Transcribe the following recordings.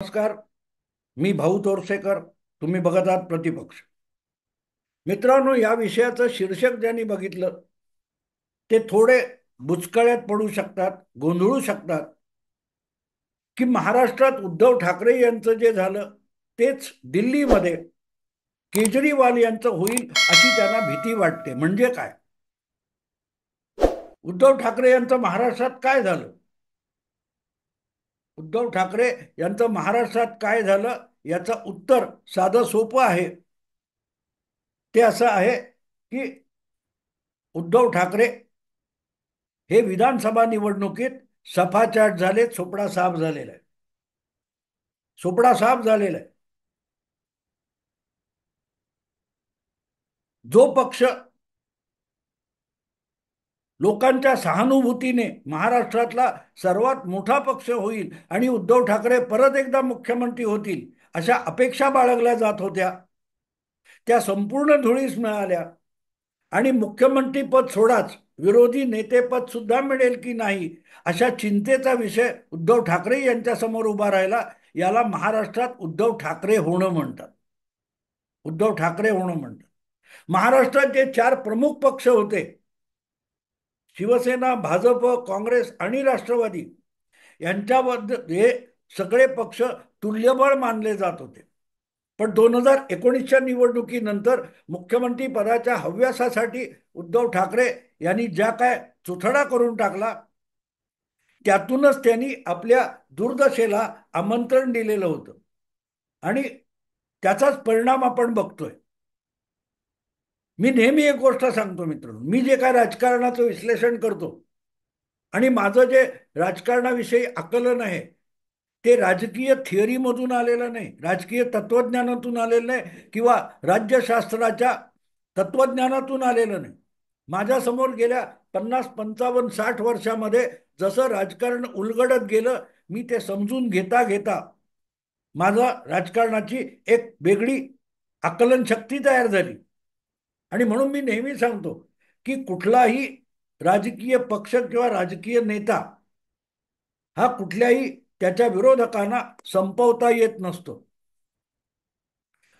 नमस्कार. मी भाऊ तोरसेकर. तुम्ही बघत आहात प्रतिपक्ष. मित्रांनो, या विषयाचं शीर्षक ज्यांनी बघितलं ते थोडे बुचकळ्यात पडू शकतात, गोंधळू शकतात की महाराष्ट्रात उद्धव ठाकरे यांचं जे झालं तेच दिल्लीमध्ये केजरीवाल यांचं होईल अशी त्यांना भीती वाटते. म्हणजे काय? उद्धव ठाकरे यांचं महाराष्ट्रात काय झालं? उद्धव ठाकरे यांचं महाराष्ट्रात काय झालं याचं उत्तर साधं सोपं आहे. ते असं आहे की उद्धव ठाकरे हे विधानसभा निवडणुकीत सफाचाट झाले, चोपडा साफ झालेला आहे. चोपडा साफ झालेला आहे. जो पक्ष लोकांच्या सहानुभूतीने महाराष्ट्रातला सर्वात मोठा पक्ष होईल आणि उद्धव ठाकरे परत एकदा मुख्यमंत्री होतील अशा अपेक्षा बाळगल्या जात होत्या, त्या संपूर्ण धुळीस मिळाल्या. आणि मुख्यमंत्री पद सोडाच, विरोधी नेतेपद सुद्धा मिळेल की नाही अशा चिंतेचा विषय उद्धव ठाकरे यांच्या समोर उभा राहिला. याला महाराष्ट्रात उद्धव ठाकरे होणं म्हणतात. उद्धव ठाकरे होणं म्हणतात. महाराष्ट्रात जे चार प्रमुख पक्ष होते, शिवसेना, भाजप, काँग्रेस आणि राष्ट्रवादी, यांच्याबद्दल हे सगळे पक्ष तुल्यबळ मानले जात होते. पण 2019च्या निवडणुकीनंतर मुख्यमंत्री पदाच्या हव्यासासाठी उद्धव ठाकरे यांनी ज्या काय चुथडा करून टाकला, त्यातूनच त्यांनी आपल्या दुर्दशेला आमंत्रण दिलेलं होतं. आणि त्याचाच परिणाम आपण बघतोय. मी नेहमी एक गोष्ट सांगतो मित्रांनो, मी जे काय राजकारणाचं विश्लेषण करतो आणि माझं जे राजकारणाविषयी आकलन आहे ते राजकीय थिअरीमधून आलेलं नाही, राजकीय तत्वज्ञानातून आलेलं नाही किंवा राज्यशास्त्राच्या तत्वज्ञानातून आलेलं नाही. माझ्यासमोर गेल्या 50, 55, 60 वर्षामध्ये जसं राजकारण उलगडत गेलं, मी ते समजून घेता घेता माझा राजकारणाची एक वेगळी आकलन शक्ती तयार झाली. आणि म्हणून मी नेहमी सांगतो की कुठलाही राजकीय पक्ष किंवा राजकीय नेता हा कुठल्याही त्याच्या विरोधकांना संपवता येत नसतो.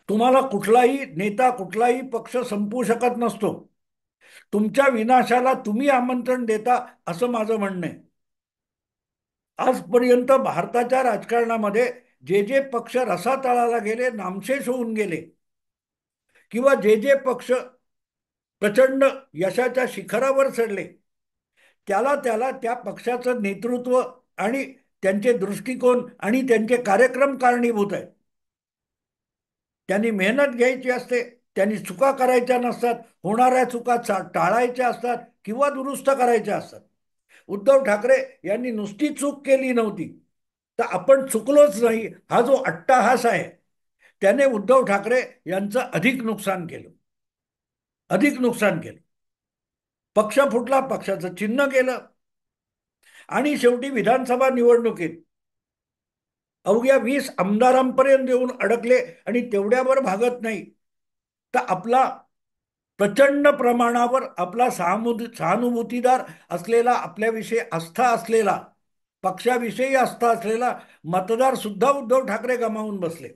तुम्हाला कुठलाही नेता, कुठलाही पक्ष संपवू शकत नसतो. तुमच्या विनाशाला तुम्ही आमंत्रण देता असं माझं म्हणणं आहे. आजपर्यंत भारताच्या राजकारणामध्ये जे जे पक्ष रसातळाला गेले, नामशेष होऊन गेले, किंवा जे जे पक्ष प्रचंड यशाच्या शिखरावर चढले, त्याला त्याला त्या पक्षाचं नेतृत्व आणि त्यांचे दृष्टिकोन आणि त्यांचे कार्यक्रम कारणीभूत आहेत. त्यांनी मेहनत घ्यायची असते, त्यांनी चुका करायच्या नसतात, होणाऱ्या चुका टाळायच्या असतात किंवा दुरुस्त करायच्या असतात. उद्धव ठाकरे यांनी नुसती चूक केली नव्हती, तर आपण चुकलोच नाही हा जो अट्टाहास आहे त्याने उद्धव ठाकरे यांचं अधिक नुकसान केलं. अधिक नुकसान केलं. पक्ष फुटला, पक्षाचं चिन्ह केलं आणि शेवटी विधानसभा निवडणुकीत अवघ्या 20 आमदारांपर्यंत येऊन अडकले. आणि तेवढ्यावर भागत नाही, तर आपला प्रचंड प्रमाणावर आपला सहानुभूतीदार असलेला, आपल्याविषयी आस्था असलेला, पक्षाविषयी आस्था असलेला मतदार सुद्धा उद्धव ठाकरे गमावून बसले.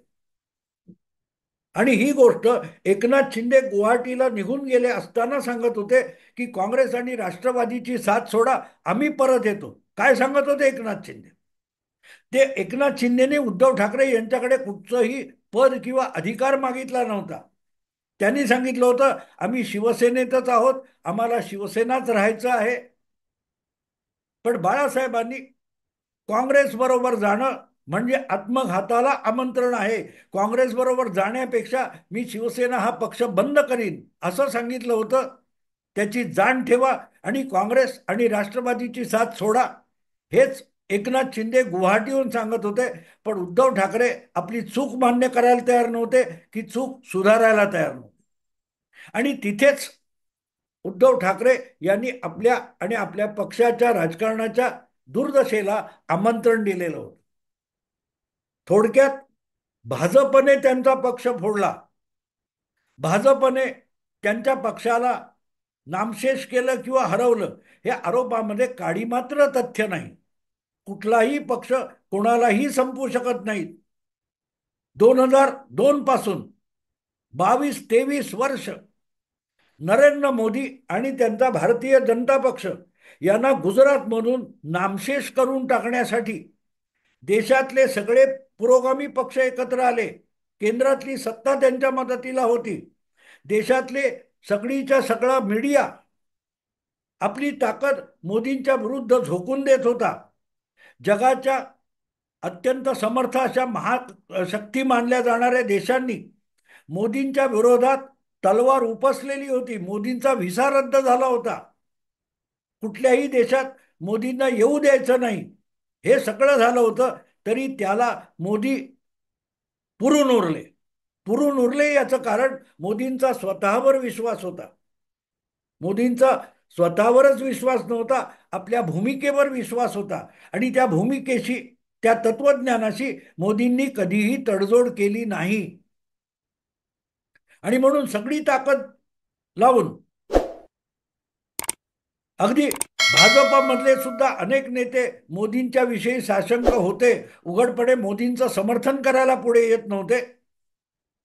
आणि ही गोष्ट एकनाथ शिंदे गुवाहाटीला निघून गेले असताना सांगत होते की काँग्रेस आणि राष्ट्रवादीची साथ सोडा, आम्ही परत येतो. काय सांगत होते एकनाथ शिंदे? ते एकनाथ शिंदेने उद्धव ठाकरे यांच्याकडे कुठचंही पद किंवा अधिकार मागितला नव्हता. त्यांनी सांगितलं होतं, आम्ही शिवसेनेतच आहोत, आम्हाला शिवसेनाच राहायचं आहे. पण बाळासाहेबांनी काँग्रेस बरोबर जाणं म्हणजे आत्मघाताला आमंत्रण आहे, काँग्रेस बरोबर जाण्यापेक्षा मी शिवसेना हा पक्ष बंद करीन असं सांगितलं होतं. त्याची जाण ठेवा आणि काँग्रेस आणि राष्ट्रवादीची साथ सोडा, हेच एकनाथ शिंदे गुवाहाटीहून सांगत होते. पण उद्धव ठाकरे आपली चूक मान्य करायला तयार नव्हते, की चूक सुधारायला तयार नव्हते. आणि तिथेच उद्धव ठाकरे यांनी आपल्या आणि आपल्या पक्षाच्या राजकारणाच्या दुर्दशेला आमंत्रण दिलेलं होतं. थोडक्यात भाजपने त्यांचा पक्ष फोडला, भाजपने त्यांच्या पक्षाला नामशेष केलं किंवा हरवलं, हे आरोपामध्ये काडी मात्र तथ्य नाही. कुठलाही पक्ष कोणालाही संपवू शकत नाही. 2002 पासून 22-23 वर्ष नरेंद्र मोदी आणि त्यांचा भारतीय जनता पक्ष यांना गुजरातमधून नामशेष करून टाकण्यासाठी देशातले सगळे पुरोगामी पक्ष एकत्र आले. केंद्रातली सत्ता त्यांच्या मदतीला होती. देशातले सगळीच्या सगळा मीडिया आपली ताकद मोदींच्या विरुद्ध झोकून देत होता. जगाच्या अत्यंत समर्थ अशा महाशक्ती मानल्या जाणाऱ्या देशांनी मोदींच्या विरोधात तलवार उपसलेली होती. मोदींचा व्हिसा रद्द झाला होता. कुठल्याही देशात मोदींना येऊ द्यायचं नाही हे सगळं झालं होतं. तरी त्याला मोदी पुरून उरले. पुरून उरले याचं कारण मोदींचा स्वतःवर विश्वास होता. मोदींचा स्वतःवरच विश्वास नव्हता, आपल्या भूमिकेवर विश्वास होता. आणि त्या भूमिकेशी, त्या तत्वज्ञानाशी मोदींनी कधीही तडजोड केली नाही. आणि म्हणून सगळी ताकद लावून अगदी भाजपमधले सुद्धा अनेक नेते मोदींच्या विषयी साशंक होते, उघडपणे मोदींचं समर्थन करायला पुढे येत नव्हते.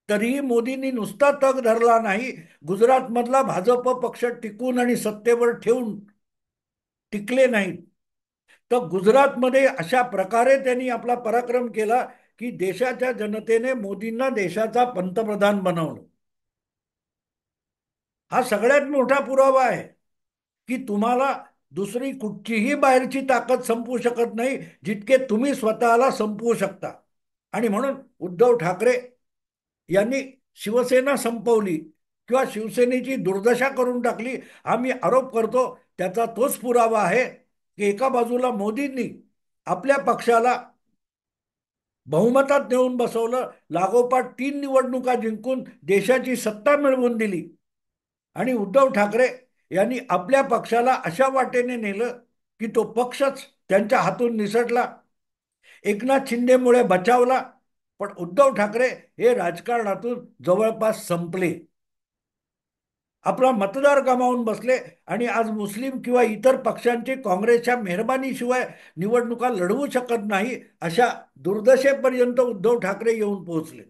तरीही मोदींनी नुसता तग धरला नाही, गुजरातमधला भाजप पक्ष टिकून आणि सत्तेवर ठेवून टिकले नाहीत. तर गुजरातमध्ये अशा प्रकारे त्यांनी आपला पराक्रम केला की देशाच्या जनतेने मोदींना देशाचा पंतप्रधान बनवलं. हा सगळ्यात मोठा पुरावा आहे की तुम्हाला दुसरी कुठचीही बाहेरची ताकद संपवू शकत नाही जितके तुम्ही स्वतःला संपवू शकता. आणि म्हणून उद्धव ठाकरे यांनी शिवसेना संपवली किंवा शिवसेनेची दुर्दशा करून टाकली हा मी आरोप करतो. त्याचा तोच पुरावा आहे की एका बाजूला मोदींनी आपल्या पक्षाला बहुमतात नेऊन बसवलं, लागोपाठ 3 निवडणुका जिंकून देशाची सत्ता मिळवून दिली. आणि उद्धव ठाकरे यांनी आपल्या पक्षाला अशा वाटेने नेलं की तो पक्षच त्यांच्या हातून निसटला. एकनाथ शिंदेमुळे बचावला, पण उद्धव ठाकरे हे राजकारणातून जवळपास संपले. आपला मतदार गमावून बसले आणि आज मुस्लिम किंवा इतर पक्षांची काँग्रेसच्या मेहरबानीशिवाय निवडणुका लढवू शकत नाही अशा दुर्दशेपर्यंत उद्धव ठाकरे येऊन पोहोचले.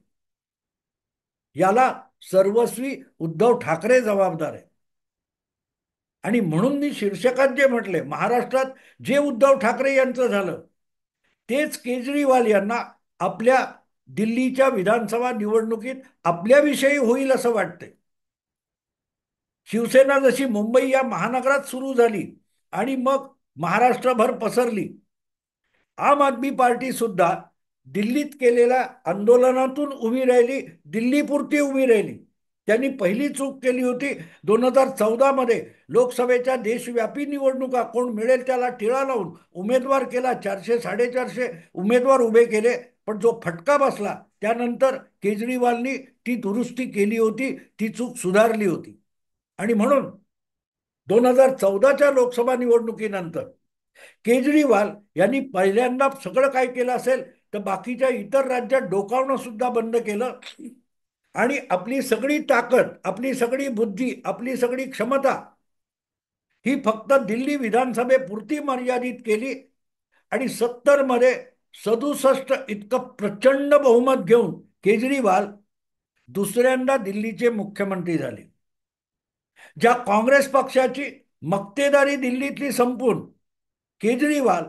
याला सर्वस्वी उद्धव ठाकरे जबाबदार आहे. आणि म्हणून मी शीर्षकात जे म्हटले, महाराष्ट्रात जे उद्धव ठाकरे यांचं झालं तेच केजरीवाल यांना आपल्या दिल्लीच्या विधानसभा निवडणुकीत आपल्याविषयी होईल असं वाटतंय. शिवसेना जशी मुंबई या महानगरात सुरू झाली आणि मग महाराष्ट्रभर पसरली, आम आदमी पार्टी सुद्धा दिल्लीत केलेल्या आंदोलनातून उभी राहिली, दिल्लीपुरती उभी राहिली. त्यांनी पहिली चूक केली होती 2014 मध्ये लोकसभेच्या देशव्यापी निवडणुका कोण मिळेल त्याला टिळा लावून उमेदवार केला. 400-450 उमेदवार उभे केले, पण जो फटका बसला त्यानंतर केजरीवालनी ती दुरुस्ती केली होती, ती चूक सुधारली होती. आणि म्हणून 2014च्या लोकसभा निवडणुकीनंतर केजरीवाल यांनी पहिल्यांदा सगळं काय केलं असेल तर बाकीच्या इतर राज्यात डोकावणं सुद्धा बंद केलं आणि आपली सगळी ताकद, आपली सगळी बुद्धी, आपली सगळी क्षमता ही फक्त दिल्ली विधानसभेपुरती मर्यादित केली. आणि 70 मध्ये 67 इतकं प्रचंड बहुमत घेऊन केजरीवाल दुसऱ्यांदा दिल्लीचे मुख्यमंत्री झाले. ज्या काँग्रेस पक्षाची मक्तेदारी दिल्लीतली संपून केजरीवाल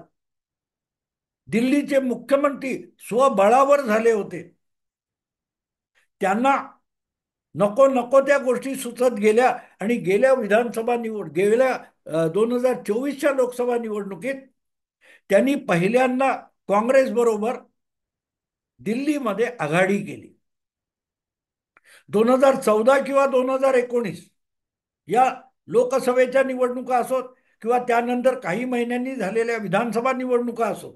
दिल्लीचे मुख्यमंत्री स्वबळावर झाले होते, त्यांना नको नको त्या गोष्टी सुचत गेल्या आणि गेल्या 2024च्या लोकसभा निवडणुकीत त्यांनी पहिल्यांदा काँग्रेस बरोबर दिल्लीमध्ये आघाडी केली. 2014 किंवा 2019 या लोकसभेच्या निवडणुका असोत किंवा त्यानंतर काही महिन्यांनी झालेल्या विधानसभा निवडणुका असोत,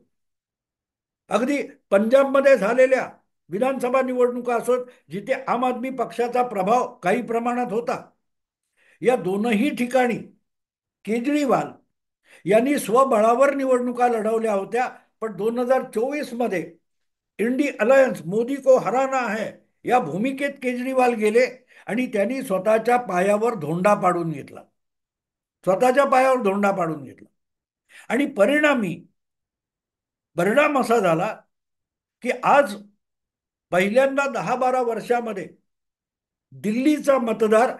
अगदी पंजाबमध्ये झालेल्या विधानसभा निवडणुका असोत जिथे आम आदमी पक्षाचा प्रभाव काही प्रमाणात होता, या दोनही ठिकाणी केजरीवाल यांनी स्वबळावर निवडणुका लढवल्या होत्या. पण 2024 मध्ये इंडी अलायन्स मोदी को हराना है या भूमिकेत केजरीवाल गेले आणि त्यांनी स्वतःच्या पायावर धोंडा पाडून घेतला. स्वतःच्या पायावर धोंडा पाडून घेतला आणि परिणाम असा झाला की आज पहिल्यांदा 10-12 वर्षामध्ये दिल्लीचा मतदार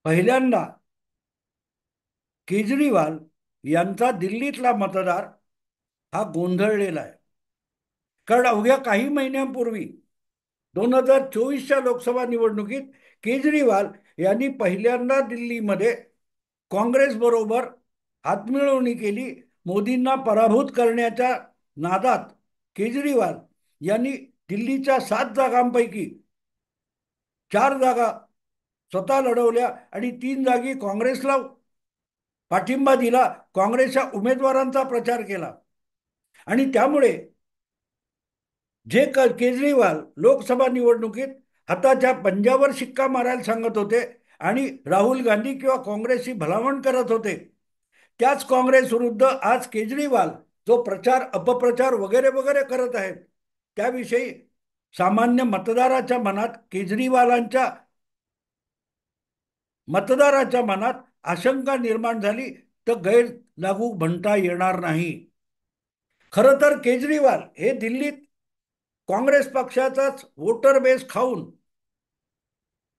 पहिल्यांदा केजरीवाल यांचा दिल्लीतला मतदार हा गोंधळलेला आहे. कारण अवघ्या काही महिन्यांपूर्वी 2024च्या लोकसभा निवडणुकीत केजरीवाल यांनी पहिल्यांदा दिल्लीमध्ये काँग्रेस बरोबर हातमिळवणी केली. मोदींना पराभूत करण्याच्या नादात केजरीवाल यांनी दिल्लीच्या 7 जागांपैकी 4 जागा स्वतः लढवल्या आणि 3 जागी काँग्रेसला पाठिंबा दिला. काँग्रेसच्या उमेदवारांचा प्रचार केला आणि त्यामुळे जे केजरीवाल लोकसभा निवडणुकीत हाताच्या पंजावर शिक्का मारायला सांगत होते आणि राहुल गांधी किंवा काँग्रेसची भलावण करत होते, त्याच काँग्रेस विरुद्ध आज केजरीवाल जो प्रचार अपप्रचार वगैरे वगैरे करत आहेत, त्याविषयी सामान्य मतदाराच्या मनात आशंका निर्माण झाली, तर गैर लागू म्हणता येणार नाही. खरं तर केजरीवाल हे दिल्लीत काँग्रेस पक्षाचाच वोटर बेस खाऊन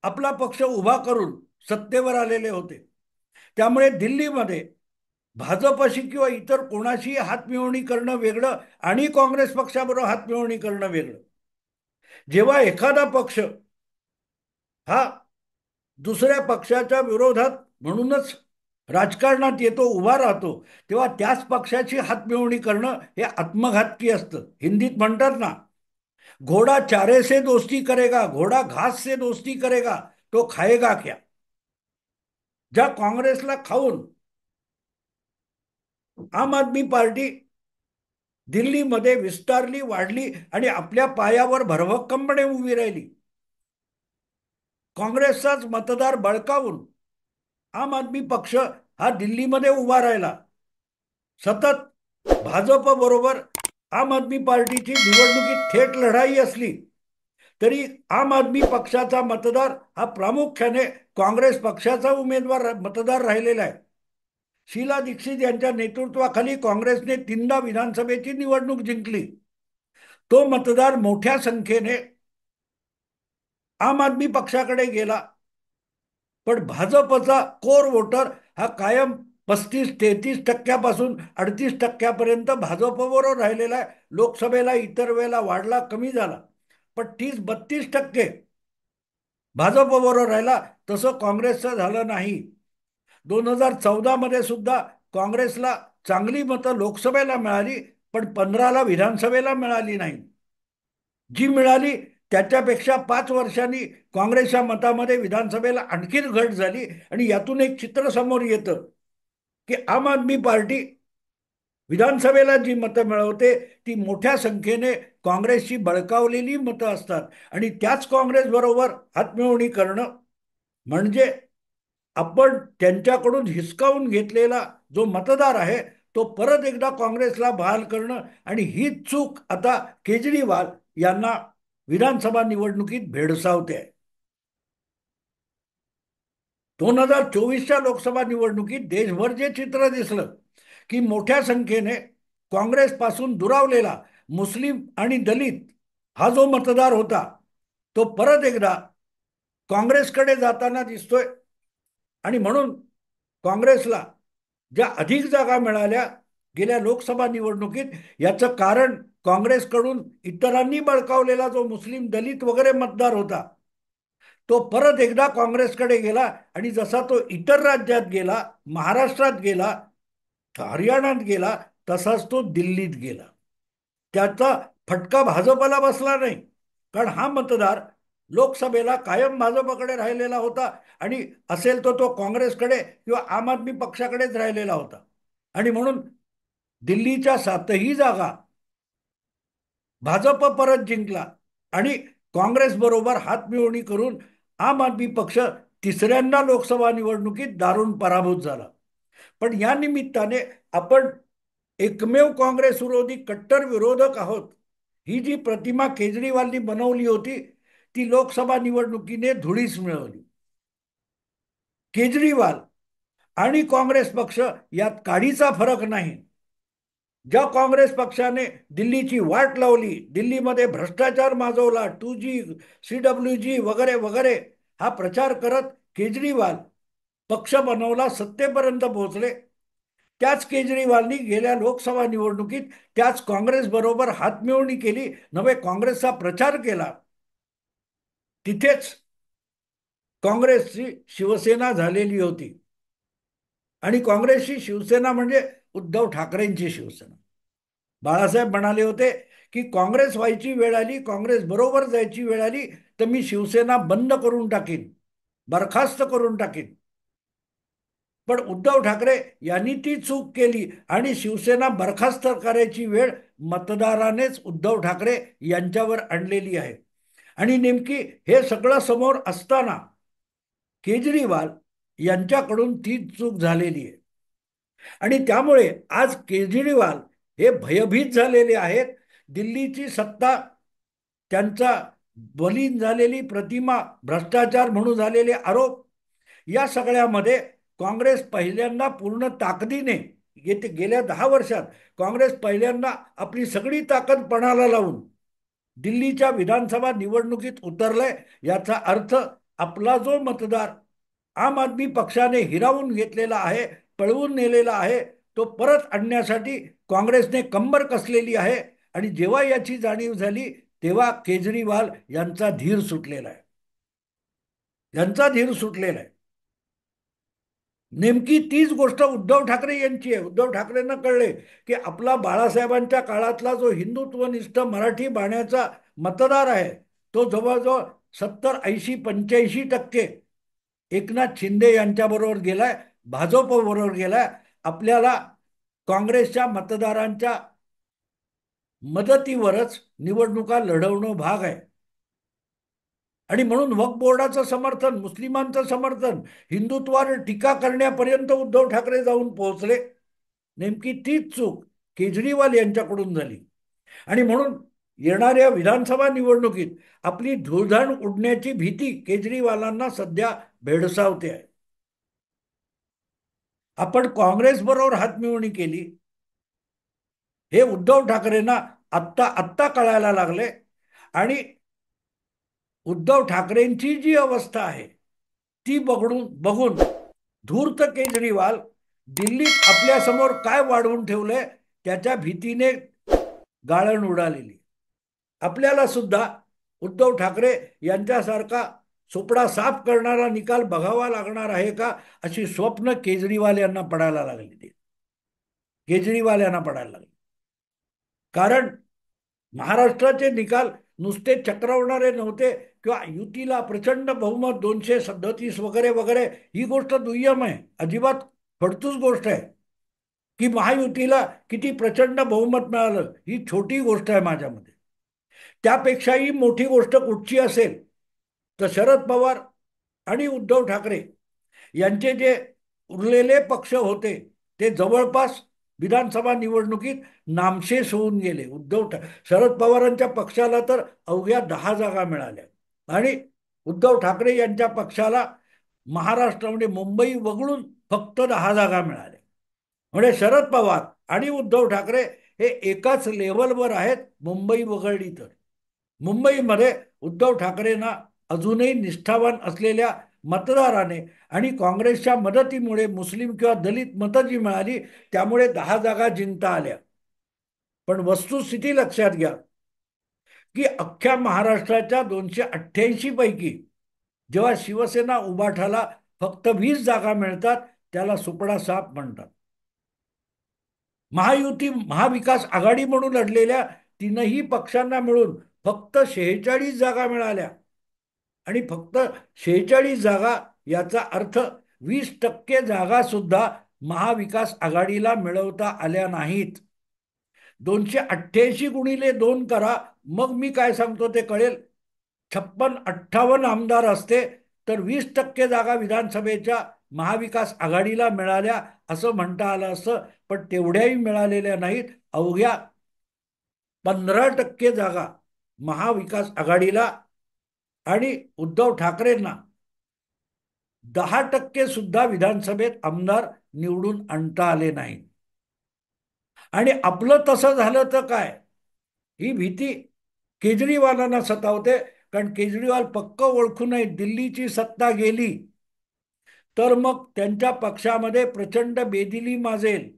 आपला पक्ष उभा करून सत्तेवर आलेले होते. त्यामुळे दिल्लीमध्ये भाजपशी किंवा इतर कोणाशी हातमिळवणी करणं वेगळं आणि काँग्रेस पक्षाबरोबर हातमिळवणी करणं वेगळं. जेव्हा एखादा पक्ष हा दुसऱ्या पक्षाच्या विरोधात म्हणूनच राजकारणात येतो, उभा राहतो, तेव्हा त्याच पक्षाची हातमिळवणी करणं हे आत्मघातकी असतं. हिंदीत म्हणतात ना, घोडा चारे से दोस्ती करेगा, घोडा घास से दोस्ती करेगा तो खाएगा क्या. ज्या काँग्रेसला खाऊन आम आदमी पार्टी दिल्लीमध्ये विस्तारली, वाढली आणि आपल्या पायावर भरभक्कमपणे उभी राहिली. काँग्रेसचाच मतदार बळकावून आम आदमी पक्ष हा दिल्लीमध्ये उभा राहिला. सतत भाजप बरोबर आम आदमी पार्टीची निवडणुकीत थेट लढाई असली तरी आम आदमी पक्षाचा मतदार हा प्रामुख्याने काँग्रेस पक्षाचा उमेदवार मतदार राहिलेला आहे. शीला दीक्षित यांच्या नेतृत्वाखाली काँग्रेसने 3दा विधानसभेची निवडणूक जिंकली. तो मतदार मोठ्या संख्येने आम आदमी पक्षाकडे गेला, पण भाजपचा कोर वोटर हा कायम 35-33% 38% भाजपबरोबर राहिलेला आहे. लोकसभेला इतर वेळेला वाढला, कमी झाला, पण 30-32% भाजपबरोबर राहिला. तसं काँग्रेसचं झालं नाही. 2014 मध्ये सुद्धा काँग्रेसला चांगली मतं लोकसभेला मिळाली, पण 15ला विधानसभेला मिळाली नाही. जी मिळाली त्याच्यापेक्षा 5 वर्षांनी काँग्रेसच्या मतामध्ये विधानसभेला आणखीन घट झाली आणि यातून एक चित्र समोर येतं की आम आदमी पार्टी विधानसभेला जी मतं मिळवते ती मोठ्या संख्येने काँग्रेसची बळकावलेली मतं असतात आणि त्याच काँग्रेस बरोबर हातमिळवणी करणं म्हणजे आपण त्यांच्याकडून हिसकावून घेतलेला जो मतदार आहे तो परत एकदा काँग्रेसला बहाल करणं. आणि ही चूक आता केजरीवाल यांना विधानसभा निवडणुकीत भेडसावते आहे. 2024च्या लोकसभा निवडणुकीत देशभर जे चित्र दिसलं की मोठ्या संख्येने काँग्रेसपासून दुरावलेला मुस्लिम आणि दलित हा जो मतदार होता तो परत एकदा काँग्रेसकडे जाताना दिसतोय. आणि म्हणून काँग्रेसला ज्या अधिक जागा मिळाल्या गेल्या लोकसभा निवडणुकीत, याचं कारण काँग्रेसकडून इतरांनी बळकावलेला जो मुस्लिम दलित वगैरे मतदार होता तो परत एकदा काँग्रेसकडे गेला. आणि जसा तो इतर राज्यात गेला, महाराष्ट्रात गेला, हरियाणात गेला, तसाच तो दिल्लीत गेला. त्याचा फटका भाजपला बसला नाही, कारण हा मतदार लोकसभेला कायम भाजपकडे राहिलेला होता आणि असेल तो काँग्रेसकडे किंवा आम आदमी पक्षाकडेच राहिलेला होता. आणि म्हणून दिल्लीच्या 7ही जागा भाजप परत जिंकला आणि काँग्रेस बरोबर हातमिळवणी करून आम आदमी पक्ष तिसऱ्यांदा लोकसभा निवडणुकीत दारुण पराभूत झाला. पण या निमित्ताने आपण एकमेव काँग्रेस विरोधी कट्टर विरोधक आहोत ही जी प्रतिमा केजरीवालनी बनवली होती ती लोकसभा निवडणुकीने धुळीस मिळवली. केजरीवाल आणि काँग्रेस पक्ष यात काडीचा फरक नाही. ज्या काँग्रेस पक्षाने दिल्लीची वाट लावली, दिल्लीमध्ये भ्रष्टाचार माजवला, 2G, CWG वगैरे वगैरे हा प्रचार करत केजरीवाल पक्ष बनवला, सत्तेपर्यंत पोहोचले. त्याच केजरीवालनी गेल्या लोकसभा निवडणुकीत त्याच काँग्रेस बरोबर हातमिळवणी केली, नवे काँग्रेसचा प्रचार केला. तिथेच काँग्रेसची शिवसेना झालेली होती. आणि काँग्रेसची शिवसेना म्हणजे उद्धव ठाकरेंची शिवसेना. बाळासाहेब म्हणाले होते की काँग्रेस व्हायची वेळ आली, काँग्रेस बरोबर जायची वेळ आली तर मी शिवसेना बंद करून टाकीन, बरखास्त करून टाकीन. पण उद्धव ठाकरे यांनी ती चूक केली आणि शिवसेना बरखास्त करायची वेळ मतदारानेच उद्धव ठाकरे यांच्यावर आणलेली आहे. आणि नेमकी हे सगळं समोर असताना केजरीवाल यांच्याकडून ती चूक झालेली आहे. आणि त्यामुळे आज केजरीवाल हे भयभीत झालेले आहेत. दिल्लीची सत्ता, त्यांचा बलीन झालेली प्रतिमा, भ्रष्टाचार म्हणून झालेले आरोप, या सगळ्यामध्ये काँग्रेस पहिल्यांदा पूर्ण ताकदीने येते गेल्या 10 वर्षात काँग्रेस पहिल्यांदा आपली सगळी ताकद पणाला लावून दिल्लीच्या विधानसभा निवडणुकीत उतरलंय. याचा अर्थ आपला जो मतदार आम आदमी पक्षाने हिरावून घेतलेला आहे, पळवून नेलेला आहे, तो परत आणण्यासाठी काँग्रेसने कंबर कसलेली आहे. आणि जेव्हा याची जाणीव झाली तेव्हा केजरीवाल यांचा धीर सुटलेला आहे, यांचा धीर सुटलेला आहे. नेमकी तीच गोष्ट उद्धव ठाकरे यांची आहे. उद्धव ठाकरेंना कळले की आपला बाळासाहेबांच्या काळातला जो हिंदुत्वनिष्ठ मराठी बाण्याचा मतदार आहे तो जवळजवळ 70, 80, 85% एकनाथ शिंदे यांच्याबरोबर गेलाय, भाजप बरोबर गेलाय. आपल्याला काँग्रेसच्या मतदारांच्या मदतीवरच निवडणुका लढवणं भाग आहे. आणि म्हणून वक्फ बोर्डाचं समर्थन, मुस्लिमांचं समर्थन, हिंदुत्वावर टीका करण्यापर्यंत उद्धव ठाकरे जाऊन पोहोचले. नेमकी तीच चूक केजरीवाल यांच्याकडून झाली. आणि म्हणून येणाऱ्या विधानसभा निवडणुकीत आपली धुळधाण उडण्याची भीती केजरीवालांना सध्या भेडसावते आहे. आपण काँग्रेस बरोबर हातमिळवणी केली हे उद्धव ठाकरेंना आत्ता आत्ता कळायला लागले. आणि उद्धव ठाकरेंची जी अवस्था आहे ती बघून धूर्त केजरीवाल दिल्लीत आपल्यासमोर काय वाढवून ठेवलंय त्याच्या भीतीने गाळण उडालेली. आपल्याला सुद्धा उद्धव ठाकरे यांच्यासारखा सोपडा साफ करणारा निकाल बघावा लागणार आहे का, अशी स्वप्न केजरीवाल यांना पडायला लागली. केजरीवाल यांना पडायला लागली कारण महाराष्ट्राचे निकाल नुसते चक्रावणारे नव्हते किंवा युतीला प्रचंड बहुमत 237 वगैरे वगैरे, ही गोष्ट दुय्यम आहे, अजिबात फडतूस गोष्ट आहे. की महायुतीला किती प्रचंड बहुमत मिळालं ही छोटी गोष्ट आहे माझ्या मते. त्यापेक्षाही मोठी गोष्ट कुठची असेल तर शरद पवार आणि उद्धव ठाकरे यांचे जे उरलेले पक्ष होते ते जवळपास विधानसभा निवडणुकीत नामशेष होऊन गेले. शरद पवारांच्या पक्षाला तर अवघ्या 10 जागा मिळाल्या आणि उद्धव ठाकरे यांच्या पक्षाला महाराष्ट्रामध्ये मुंबई वगळून फक्त 10 जागा मिळाल्या. म्हणजे शरद पवार आणि उद्धव ठाकरे हे एकाच लेवलवर आहेत, मुंबई वगळली तर. मुंबईमध्ये उद्धव ठाकरेंना अजूनही निष्ठावान असलेल्या मतदाराने आणि काँग्रेसच्या मदतीमुळे मुस्लिम किंवा दलित मतं जी मिळाली त्यामुळे 10 जागा जिंकता आल्या. पण वस्तुस्थिती लक्षात घ्या की अख्ख्या महाराष्ट्राच्या 288 पैकी जेव्हा शिवसेना उभाठाला फक्त 20 जागा मिळतात त्याला सुपडा साप म्हणतात. महायुती महाविकास आघाडी म्हणून लढलेल्या 3ही पक्षांना मिळून फक्त 46 जागा मिळाल्या आणि फक्त 46 जागा याचा अर्थ 20% जागा सुद्धा महाविकास आघाडीला मिळवता आल्या नाहीत. 288 गुणिले 2 करा, मग मी काय सांगतो ते कळेल. 56-58 आमदार असते तर 20% जागा विधानसभेच्या महाविकास आघाडीला मिळाल्या असं म्हणता आलं असतं. पण तेवढ्याही मिळालेल्या नाहीत. अवघ्या 15% जागा महाविकास आघाडीला आणि उद्धव ठाकरेंना 10% सुद्धा विधानसभेत आमदार निवडून आणता आले नाही. आणि आपलं तसं झालं तर काय, ही भीती केजरीवालांना सतावते. कारण केजरीवाल पक्क ओळखून दिल्लीची सत्ता गेली तर मग त्यांच्या पक्षामध्ये प्रचंड बेदिली माजेल.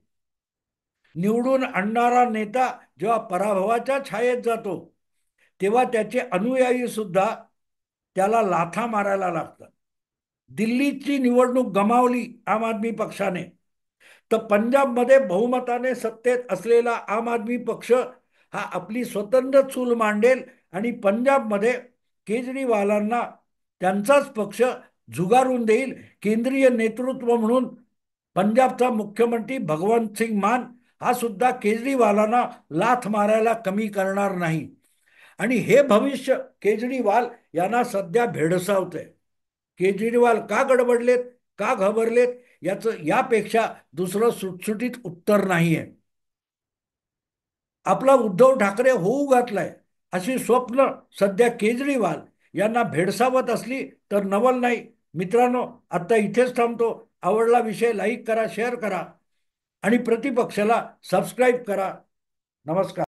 निवडून आणणारा नेता जेव्हा पराभवाच्या छायेत जातो तेव्हा त्याचे अनुयायी सुद्धा त्याला लाथा मारायला लागतात. दिल्लीची निवडणूक गमावली आम आदमी पक्षाने तर पंजाबमध्ये बहुमताने सत्तेत असलेला आम आदमी पक्ष हा आपली स्वतंत्र चूल मांडेल आणि पंजाबमध्ये केजरीवालांना त्यांचाच पक्ष झुगारून देईल. केंद्रीय नेतृत्व म्हणून पंजाबचा मुख्यमंत्री भगवंत सिंग मान हा सुद्धा केजरीवालांना लाथ मारायला कमी करणार नाही. आणि हे भविष्य केजरीवाल यांना सध्या भेडसावतंय. केजरीवाल का गडबडलेत, का घाबरलेत, याचं यापेक्षा दुसरं सुटसुटीत उत्तर नाहीये. आपला उद्धव ठाकरे होऊ घातलाय अशी स्वप्न सध्या केजरीवाल यांना भेडसावत असली तर नवल नाही. मित्रांनो, आता इथेच थांबतो. आवडला विषय लाईक करा, शेअर करा आणि प्रतिपक्षाला सबस्क्राईब करा. नमस्कार.